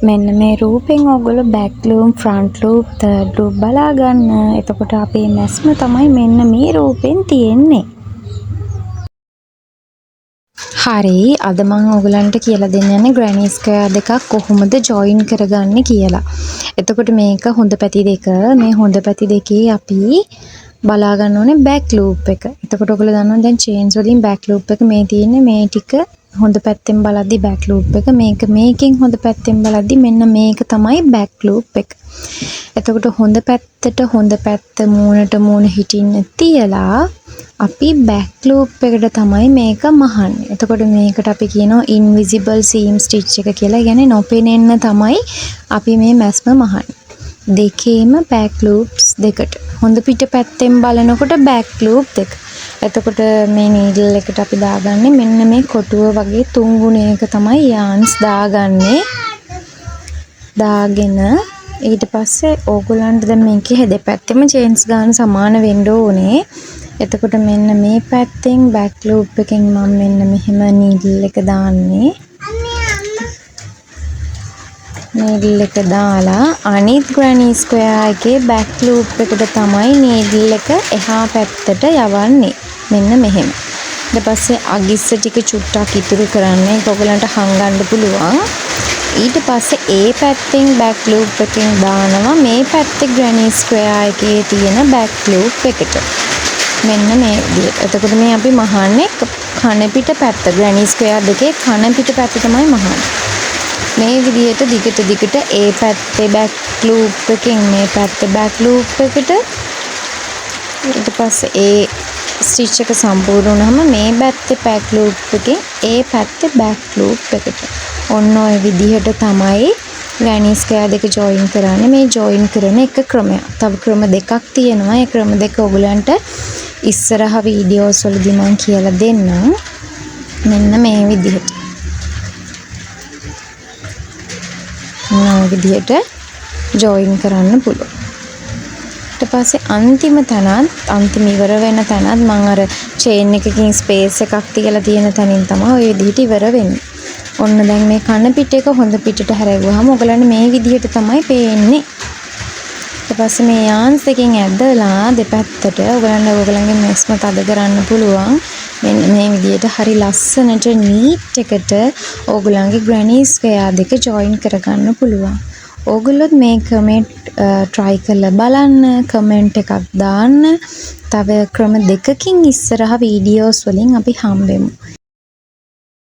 මෙන්න මේ රූපෙන් ඔයගොල්ලෝ back loop, front loop, third loop බලා ගන්න. එතකොට අපේ මැස්ම තමයි මෙන්න මේ රූපෙන් තියෙන්නේ. හරි, අද මම ඔයගලන්ට කියලා දෙන්න යන්නේ ග්‍රැනි ස්ක්වෙයාර් දෙකක් කොහොමද ජොයින් කරගන්නේ කියලා. එතකොට මේක හොඳ පැති දෙක. මේ හොඳ පැති දෙකේ අපි බලා ගන්න ඕනේ බෑක් ලූප් එක. එතකොට ඔයගොල්ලෝ දන්නවා දැන් චේන්ස් වලින් බෑක් ලූප් එක මේ තියෙන්නේ මේ ටික හොඳ පැත්තෙන් බලද්දි බෑක් ලූප් එක මේකෙන් හොඳ පැත්තෙන් බලද්දි මෙන්න මේක තමයි බෑක් ලූප් එක. එතකොට හොඳ පැත්ත මූණට මූණ හිටින්න තියලා අපි බෑක් ලූප් එකට තමයි මේක මහන්නේ. එතකොට මේකට අපි කියනවා ඉන්විසිබල් සීම් ස්ටිච් එක කියලා. කියන්නේ නොපෙනෙන්න තමයි අපි මේ මැස්ම මහන්නේ. දෙකේම බෑක් ලූප්ස් දෙකට. හොඳ පිට පැත්තෙන් බලනකොට බෑක් ලූප් දෙක. එතකොට මේ නීඩල් එකට අපි දාගන්නේ මෙන්න මේ කොටුව වගේ 3 ගුණයක තමයි යාන්ස් දාගන්නේ. දාගෙන ඊට පස්සේ ඕගොල්ලන්ට දැන් මේකේ දෙපැත්තෙම චේන්ස් ගන්න සමාන වෙන්න ඕනේ. එතකොට මෙන්න මේ පැත්තෙන් බෑක් ලූප් එකෙන් මම මෙන්න මෙහෙම නීඩල් එක දාන්නේ. නීඩල් එක දාලා අනිත් ග්‍රැනි ස්ක්වෙයාර් එකේ බෑක් ලූප් එකට තමයි නීඩල් එක එහා පැත්තට යවන්නේ. මෙන්න මෙහෙම. ඊට පස්සේ අගිස්ස ටික චුට්ටක් ඉතුරු කරන්න ඒක ඔයගලන්ට හංගන්න පුළුවන්. ඊට පස්සේ ඒ පැත්තෙන් බෑක් ලූප් එකෙන් දානවා මේ පැත්තේ ග්‍රැනි ස්ක්වෙයාර් එකේ තියෙන බෑක් ලූප් එකට. මෙන්න මේ විදිහට. එතකොට මේ අපි මහන්නේ කන පිට පැත්ත ග්‍රැනි ස්ක්වෙයාර් දෙකේ කන පිට පැත්ත තමයි මහන්නේ. මේ විදිහට දිගට ඒ පැත්තේ බෑක් ලූප් එකෙන් මේ පැත්තේ බෑක් ලූප් එකට ඊට පස්සේ ඒ ස්ටිච් එක සම්පූර්ණ වුණාම මේ පැත්තේ බෑක් ලූප් එකෙන් ඒ පැත්තේ බෑක් ලූප් එකට. ඔන්න ඔය විදිහට තමයි ග්‍රැනි ස්ක්වෙයාර් දෙක ජොයින් කරන්නේ. මේ ජොයින් කරන එක ක්‍රමයක්. තව ක්‍රම දෙකක් තියෙනවා. ඒ ක්‍රම දෙක ඔයගලන්ට ඉස්සරහ වීඩියෝස් වලදී මම කියලා දෙන්නම්. මෙන්න මේ විදිහට. මේ විදිහට ජොයින් කරන්න පුළුවන්. ඊට පස්සේ අන්තිම ඉවර වෙන තැනත් මම අර චේන් එකකින් ස්පේස් එකක් තියලා තියෙන තැනින් තමයි ඔය විදිහට ඉවර වෙන්නේ. ඔන්න දැන් මේ කන පිට එක හොඳ පිටට හැරෙවුවාම ඔයගලන්ට මේ විදිහට තමයි පේන්නේ. ඊට පස්සේ මේ යාන්ස් එකෙන් ඇදලා දෙපැත්තට ඔයගලන්ගේ මැස්ම තද කරන්න පුළුවන්. මෙන්න මේ විදිහට හරි ලස්සනට නීට් එකට ඔයගලන්ගේ ග්‍රැනි ස්ක්වෙයාර් දෙක ජොයින් කරගන්න පුළුවන්. ඕගොල්ලොත් මේක try කරලා බලන්න, කමෙන්ට් එකක් දාන්න. තව ක්‍රම දෙකකින් ඉස්සරහ වීඩියෝස් වලින් අපි හම්බෙමු.